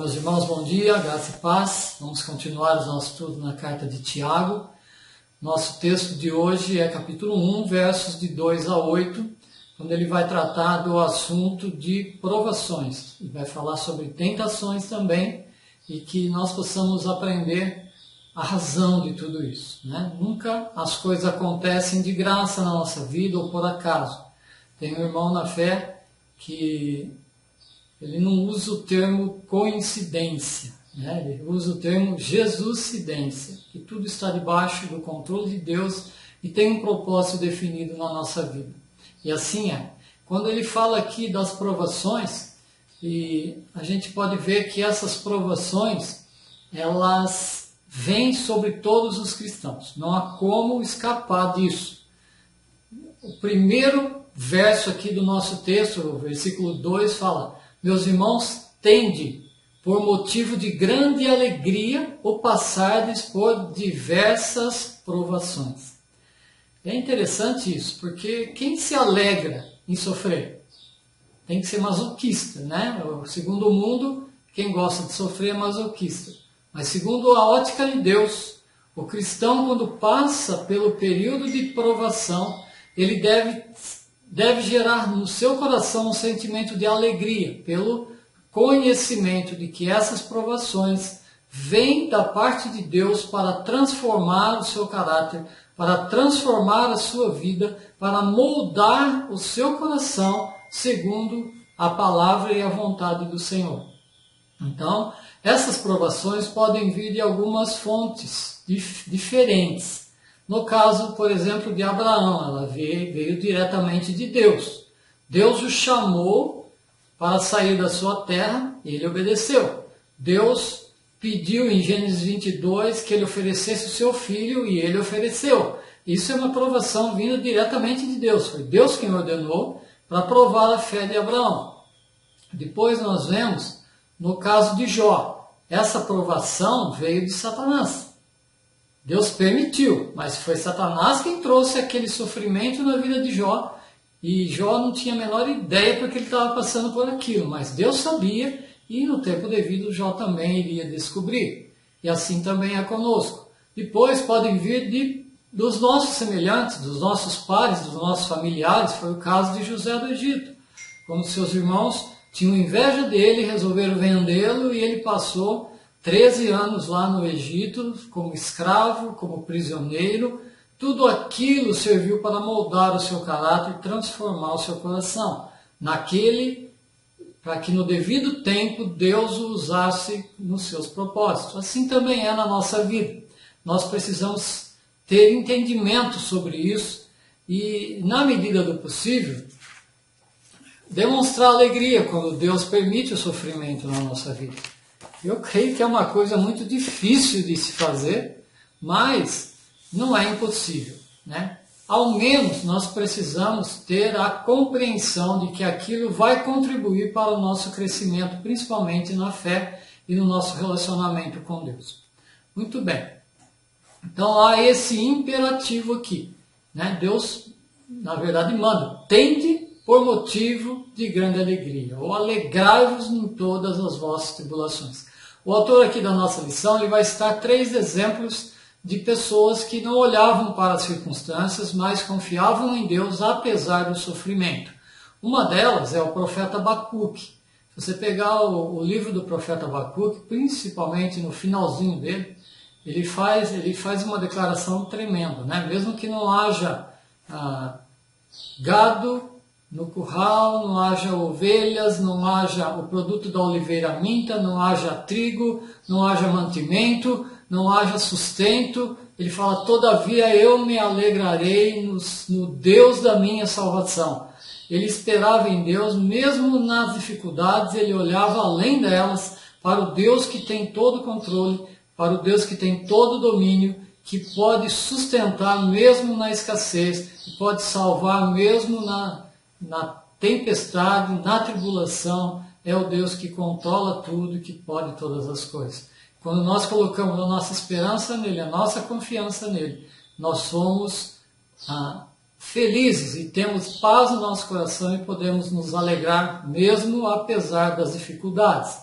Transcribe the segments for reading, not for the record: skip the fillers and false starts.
Meus irmãos, bom dia, graça e paz. Vamos continuar o nosso estudo na carta de Tiago. Nosso texto de hoje é capítulo 1, versos de 2 a 8, quando ele vai tratar do assunto de provações. E vai falar sobre tentações também, e que nós possamos aprender a razão de tudo isso, né? Nunca as coisas acontecem de graça na nossa vida ou por acaso. Tem um irmão na fé que ele não usa o termo coincidência, né? Ele usa o termo Jesuscidência, que tudo está debaixo do controle de Deus e tem um propósito definido na nossa vida. E assim é. Quando ele fala aqui das provações, e a gente pode ver que essas provações, elas vêm sobre todos os cristãos. Não há como escapar disso. O primeiro verso aqui do nosso texto, o versículo 2, fala: meus irmãos, tende, por motivo de grande alegria, o passardes por diversas provações. É interessante isso, porque quem se alegra em sofrer? Tem que ser masoquista, né? Segundo o mundo, quem gosta de sofrer é masoquista. Mas segundo a ótica de Deus, o cristão, quando passa pelo período de provação, ele deve gerar no seu coração um sentimento de alegria, pelo conhecimento de que essas provações vêm da parte de Deus para transformar o seu caráter, para transformar a sua vida, para moldar o seu coração segundo a palavra e a vontade do Senhor. Então, essas provações podem vir de algumas fontes diferentes. No caso, por exemplo, de Abraão, ela veio diretamente de Deus. Deus o chamou para sair da sua terra e ele obedeceu. Deus pediu em Gênesis 22 que ele oferecesse o seu filho e ele ofereceu. Isso é uma provação vinda diretamente de Deus. Foi Deus quem ordenou para provar a fé de Abraão. Depois nós vemos, no caso de Jó, essa provação veio de Satanás. Deus permitiu, mas foi Satanás quem trouxe aquele sofrimento na vida de Jó, e Jó não tinha a menor ideia porque ele estava passando por aquilo, mas Deus sabia, e no tempo devido Jó também iria descobrir. E assim também é conosco. Depois podem vir dos nossos semelhantes, dos nossos pares, dos nossos familiares. Foi o caso de José do Egito, quando seus irmãos tinham inveja dele, resolveram vendê-lo, e ele passou 13 anos lá no Egito, como escravo, como prisioneiro. Tudo aquilo serviu para moldar o seu caráter e transformar o seu coração, para que no devido tempo Deus o usasse nos seus propósitos. Assim também é na nossa vida. Nós precisamos ter entendimento sobre isso e, na medida do possível, demonstrar alegria quando Deus permite o sofrimento na nossa vida. Eu creio que é uma coisa muito difícil de se fazer, mas não é impossível, né? Ao menos nós precisamos ter a compreensão de que aquilo vai contribuir para o nosso crescimento, principalmente na fé e no nosso relacionamento com Deus. Muito bem. Então há esse imperativo aqui, né? Deus, na verdade, manda: tende por motivo de grande alegria, ou alegrai-vos em todas as vossas tribulações. O autor aqui da nossa lição, ele vai citar 3 exemplos de pessoas que não olhavam para as circunstâncias, mas confiavam em Deus apesar do sofrimento. Uma delas é o profeta Abacuque. Se você pegar o livro do profeta Abacuque, principalmente no finalzinho dele, ele faz uma declaração tremenda, né? Mesmo que não haja gado no curral, não haja ovelhas, não haja o produto da oliveira minta, não haja trigo, não haja mantimento, não haja sustento. Ele fala: todavia eu me alegrarei no Deus da minha salvação. Ele esperava em Deus, mesmo nas dificuldades, ele olhava além delas, para o Deus que tem todo o controle, para o Deus que tem todo o domínio, que pode sustentar mesmo na escassez, que pode salvar mesmo na tempestade, na tribulação. É o Deus que controla tudo e que pode todas as coisas. Quando nós colocamos a nossa esperança nele, a nossa confiança nele, nós somos felizes e temos paz no nosso coração e podemos nos alegrar mesmo apesar das dificuldades.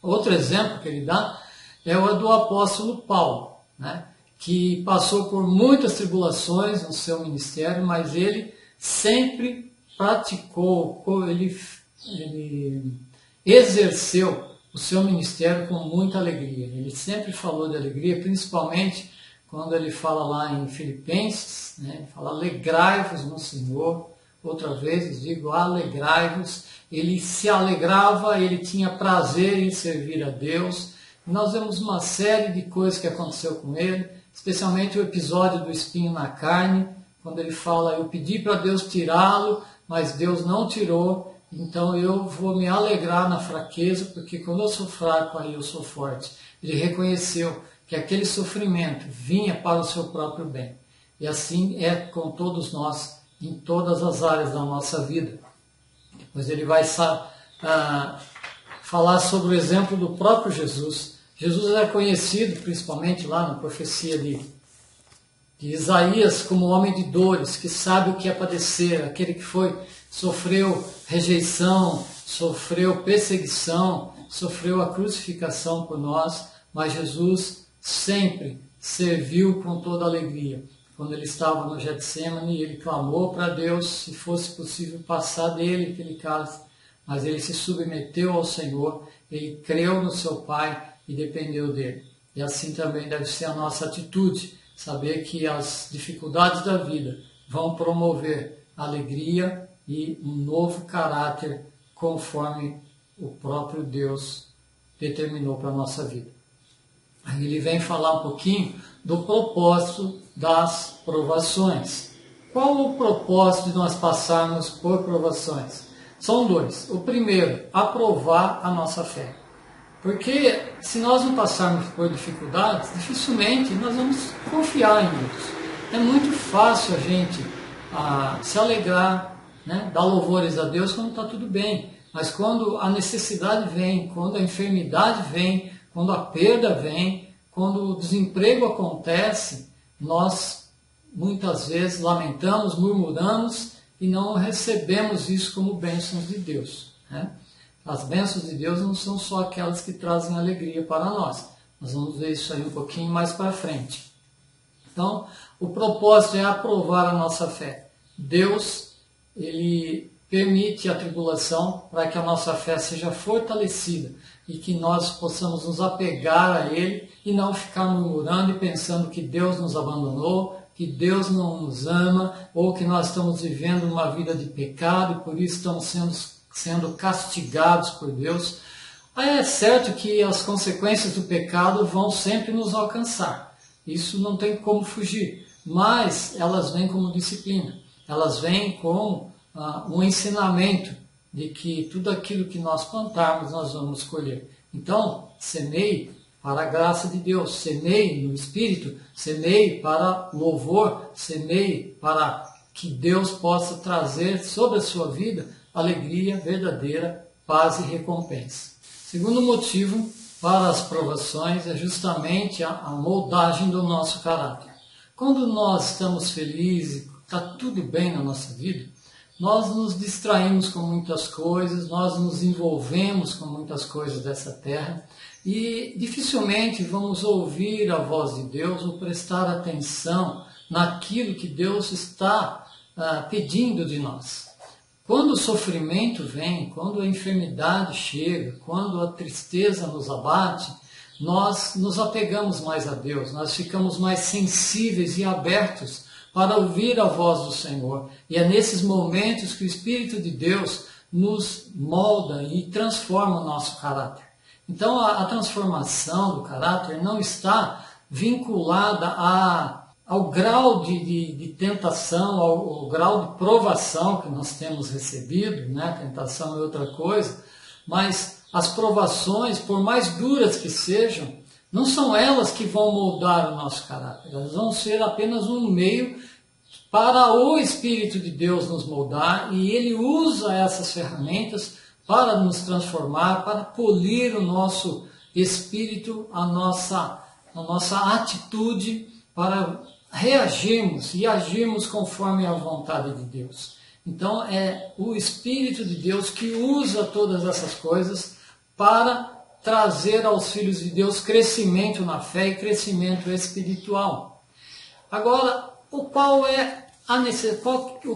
Outro exemplo que ele dá é o do apóstolo Paulo, né? Que passou por muitas tribulações no seu ministério, mas ele sempre praticou, ele exerceu o seu ministério com muita alegria. Ele sempre falou de alegria, principalmente quando ele fala lá em Filipenses, né? Ele fala: alegrai-vos no Senhor. Outra vez digo: alegrai-vos. Ele se alegrava, ele tinha prazer em servir a Deus. Nós vemos uma série de coisas que aconteceu com ele, especialmente o episódio do espinho na carne, quando ele fala: eu pedi para Deus tirá-lo, mas Deus não tirou, então eu vou me alegrar na fraqueza, porque quando eu sou fraco, aí eu sou forte. Ele reconheceu que aquele sofrimento vinha para o seu próprio bem. E assim é com todos nós, em todas as áreas da nossa vida. Depois ele vai falar sobre o exemplo do próprio Jesus. Jesus é conhecido, principalmente lá na profecia de Isaías, como homem de dores, que sabe o que é padecer, aquele que sofreu rejeição, sofreu perseguição, sofreu a crucificação por nós, mas Jesus sempre serviu com toda alegria. Quando ele estava no Getsemane, ele clamou para Deus se fosse possível passar dele aquele cálice, mas ele se submeteu ao Senhor, ele creu no seu Pai e dependeu dele. E assim também deve ser a nossa atitude, saber que as dificuldades da vida vão promover alegria e um novo caráter conforme o próprio Deus determinou para a nossa vida. Aí ele vem falar um pouquinho do propósito das provações. Qual o propósito de nós passarmos por provações? São dois. O primeiro, aprovar a nossa fé. Porque se nós não passarmos por dificuldades, dificilmente nós vamos confiar em Deus. É muito fácil a gente se alegrar, né, dar louvores a Deus quando está tudo bem. Mas quando a necessidade vem, quando a enfermidade vem, quando a perda vem, quando o desemprego acontece, nós muitas vezes lamentamos, murmuramos e não recebemos isso como bênçãos de Deus, né? As bênçãos de Deus não são só aquelas que trazem alegria para nós. Nós vamos ver isso aí um pouquinho mais para frente. Então, o propósito é aprovar a nossa fé. Deus, ele permite a tribulação para que a nossa fé seja fortalecida e que nós possamos nos apegar a Ele e não ficar murmurando e pensando que Deus nos abandonou, que Deus não nos ama, ou que nós estamos vivendo uma vida de pecado e por isso estamos sendo castigados por Deus. É certo que as consequências do pecado vão sempre nos alcançar. Isso não tem como fugir, mas elas vêm como disciplina. Elas vêm como um ensinamento de que tudo aquilo que nós plantarmos, nós vamos colher. Então, semeie para a graça de Deus, semeie no Espírito, semeie para louvor, semeie para que Deus possa trazer sobre a sua vida alegria verdadeira, paz e recompensa. Segundo motivo para as provações é justamente a moldagem do nosso caráter. Quando nós estamos felizes, está tudo bem na nossa vida, nós nos distraímos com muitas coisas, nós nos envolvemos com muitas coisas dessa terra e dificilmente vamos ouvir a voz de Deus ou prestar atenção naquilo que Deus está pedindo de nós. Quando o sofrimento vem, quando a enfermidade chega, quando a tristeza nos abate, nós nos apegamos mais a Deus, nós ficamos mais sensíveis e abertos para ouvir a voz do Senhor. E é nesses momentos que o Espírito de Deus nos molda e transforma o nosso caráter. Então a transformação do caráter não está vinculada ao grau de tentação, ao grau de provação que nós temos recebido, né? Tentação é outra coisa, mas as provações, por mais duras que sejam, não são elas que vão moldar o nosso caráter, elas vão ser apenas um meio para o Espírito de Deus nos moldar, e Ele usa essas ferramentas para nos transformar, para polir o nosso espírito, a nossa atitude, para reagirmos e agirmos conforme a vontade de Deus. Então é o Espírito de Deus que usa todas essas coisas para trazer aos filhos de Deus crescimento na fé e crescimento espiritual. Agora, o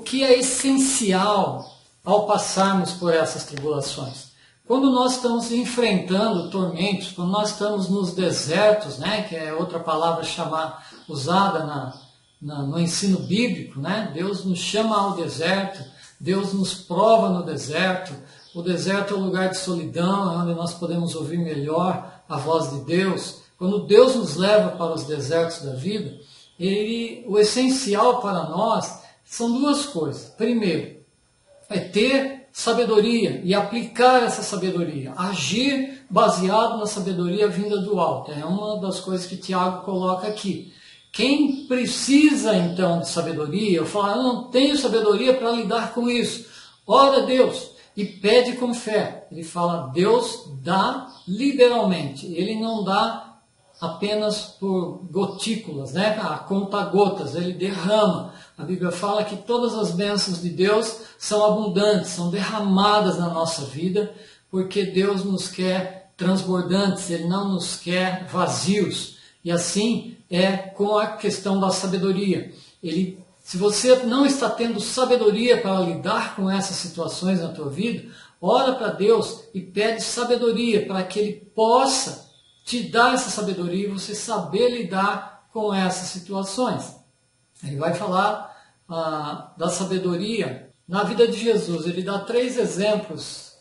que é essencial ao passarmos por essas tribulações? Quando nós estamos enfrentando tormentos, quando nós estamos nos desertos, né, que é outra palavra usada no ensino bíblico, né? Deus nos chama ao deserto, Deus nos prova no deserto. O deserto é um lugar de solidão, é onde nós podemos ouvir melhor a voz de Deus. Quando Deus nos leva para os desertos da vida, o essencial para nós são duas coisas. Primeiro, é ter sabedoria e aplicar essa sabedoria, agir baseado na sabedoria vinda do alto. É uma das coisas que Tiago coloca aqui. Quem precisa então de sabedoria, eu falo, eu não tenho sabedoria para lidar com isso. Ora a Deus e pede com fé. Ele fala, Deus dá liberalmente, Ele não dá apenas por gotículas, né? A conta-gotas, Ele derrama. A Bíblia fala que todas as bênçãos de Deus são abundantes, são derramadas na nossa vida, porque Deus nos quer transbordantes, Ele não nos quer vazios. E assim é com a questão da sabedoria. Se você não está tendo sabedoria para lidar com essas situações na tua vida, ora para Deus e pede sabedoria para que Ele possa te dar essa sabedoria e você saber lidar com essas situações. Ele vai falar da sabedoria na vida de Jesus. Ele dá 3 exemplos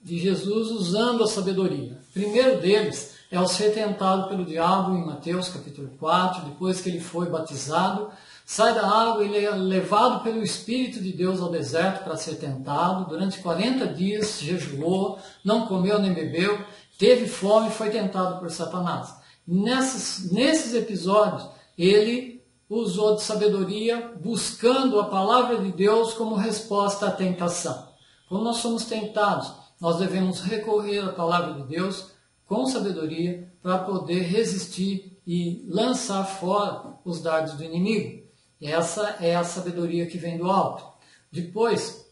de Jesus usando a sabedoria. O primeiro deles é ao ser tentado pelo diabo em Mateus capítulo 4, depois que ele foi batizado, sai da água, ele é levado pelo Espírito de Deus ao deserto para ser tentado. Durante 40 dias jejuou, não comeu nem bebeu, teve fome e foi tentado por Satanás. Nesses episódios, ele usou de sabedoria, buscando a palavra de Deus como resposta à tentação. Quando nós somos tentados, nós devemos recorrer à palavra de Deus com sabedoria para poder resistir e lançar fora os dardos do inimigo. Essa é a sabedoria que vem do alto. Depois,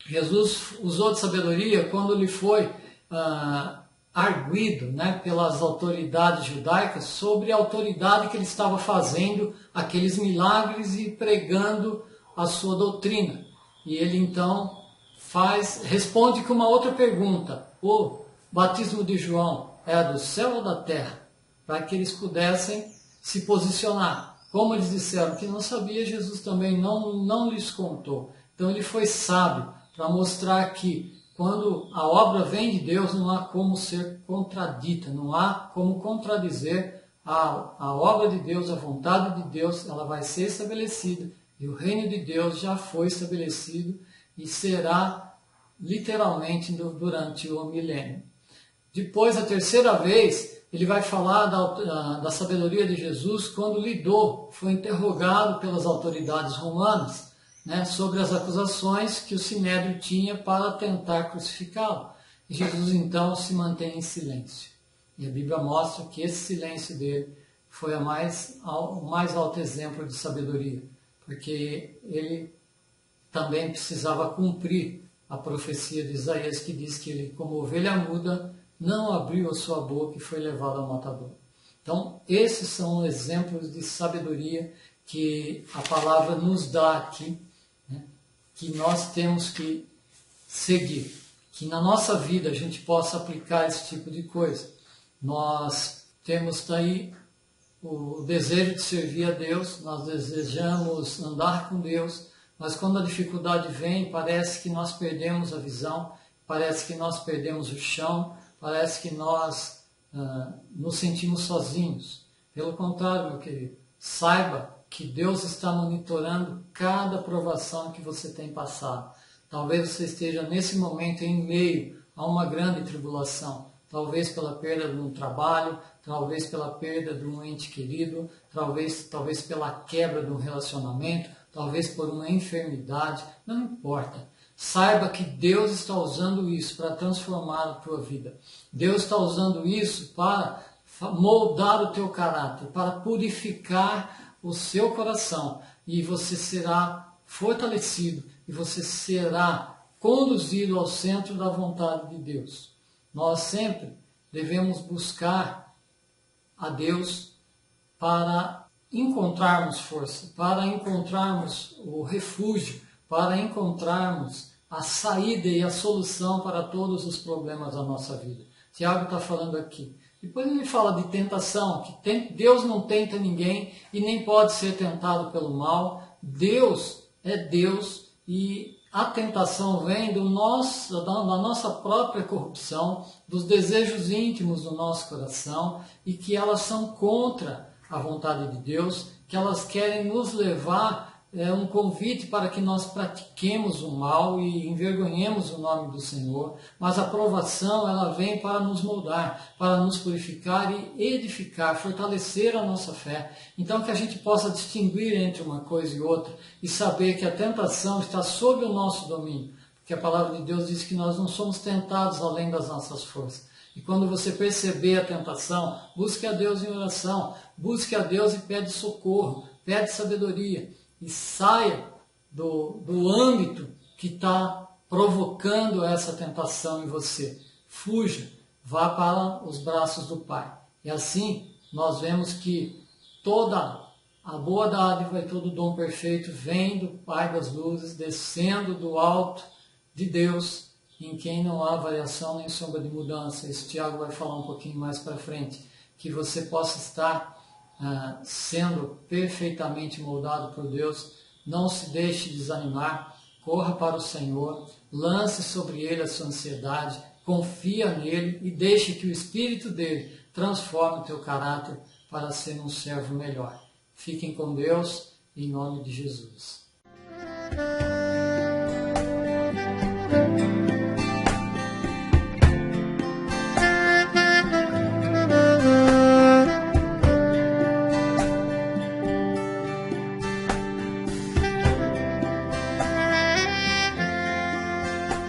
Jesus usou de sabedoria quando ele foi arguido, né, pelas autoridades judaicas sobre a autoridade que ele estava fazendo aqueles milagres e pregando a sua doutrina. E ele então responde com uma outra pergunta: o batismo de João é do céu ou da terra? Para que eles pudessem se posicionar. Como eles disseram que não sabia, Jesus também não lhes contou. Então ele foi sábio para mostrar que quando a obra vem de Deus, não há como ser contradita, não há como contradizer a obra de Deus, a vontade de Deus, ela vai ser estabelecida. E o reino de Deus já foi estabelecido e será literalmente durante o milênio. Depois, a terceira vez, ele vai falar da sabedoria de Jesus quando foi interrogado pelas autoridades romanas, né, sobre as acusações que o Sinédrio tinha para tentar crucificá-lo. E Jesus então se mantém em silêncio. E a Bíblia mostra que esse silêncio dele foi o mais alto exemplo de sabedoria, porque ele também precisava cumprir a profecia de Isaías, que diz que ele, como ovelha muda, não abriu a sua boca e foi levado ao matador. Então, esses são exemplos de sabedoria que a palavra nos dá aqui, né, que nós temos que seguir. Que na nossa vida a gente possa aplicar esse tipo de coisa. Nós temos daí o desejo de servir a Deus, nós desejamos andar com Deus, mas quando a dificuldade vem, parece que nós perdemos a visão, parece que nós perdemos o chão, parece que nós nos sentimos sozinhos. Pelo contrário, meu querido, saiba que Deus está monitorando cada provação que você tem passado. Talvez você esteja nesse momento em meio a uma grande tribulação, talvez pela perda de um trabalho, talvez pela perda de um ente querido, talvez pela quebra de um relacionamento, talvez por uma enfermidade, não importa. Saiba que Deus está usando isso para transformar a tua vida. Deus está usando isso para moldar o teu caráter, para purificar o seu coração. E você será fortalecido e você será conduzido ao centro da vontade de Deus. Nós sempre devemos buscar a Deus para encontrarmos força, para encontrarmos o refúgio, para encontrarmos a saída e a solução para todos os problemas da nossa vida. Tiago está falando aqui. Depois ele fala de tentação, que Deus não tenta ninguém e nem pode ser tentado pelo mal. Deus é Deus e a tentação vem da nossa própria corrupção, dos desejos íntimos do nosso coração e que elas são contra a vontade de Deus, que elas querem nos levar um convite para que nós pratiquemos o mal e envergonhemos o nome do Senhor, mas a provação ela vem para nos moldar, para nos purificar e edificar, fortalecer a nossa fé. Então que a gente possa distinguir entre uma coisa e outra e saber que a tentação está sob o nosso domínio, porque a palavra de Deus diz que nós não somos tentados além das nossas forças. E quando você perceber a tentação, busque a Deus em oração, busque a Deus e pede socorro, pede sabedoria. E saia do âmbito que está provocando essa tentação em você. Fuja, vá para os braços do Pai. E assim nós vemos que toda a boa dádiva e todo o dom perfeito vem do Pai das luzes, descendo do alto de Deus, em quem não há variação nem sombra de mudança. Isso Tiago vai falar um pouquinho mais para frente. Que você possa estar sendo perfeitamente moldado por Deus. Não se deixe desanimar, corra para o Senhor, lance sobre Ele a sua ansiedade, confia nele e deixe que o Espírito dele transforme o teu caráter para ser um servo melhor. Fiquem com Deus, em nome de Jesus.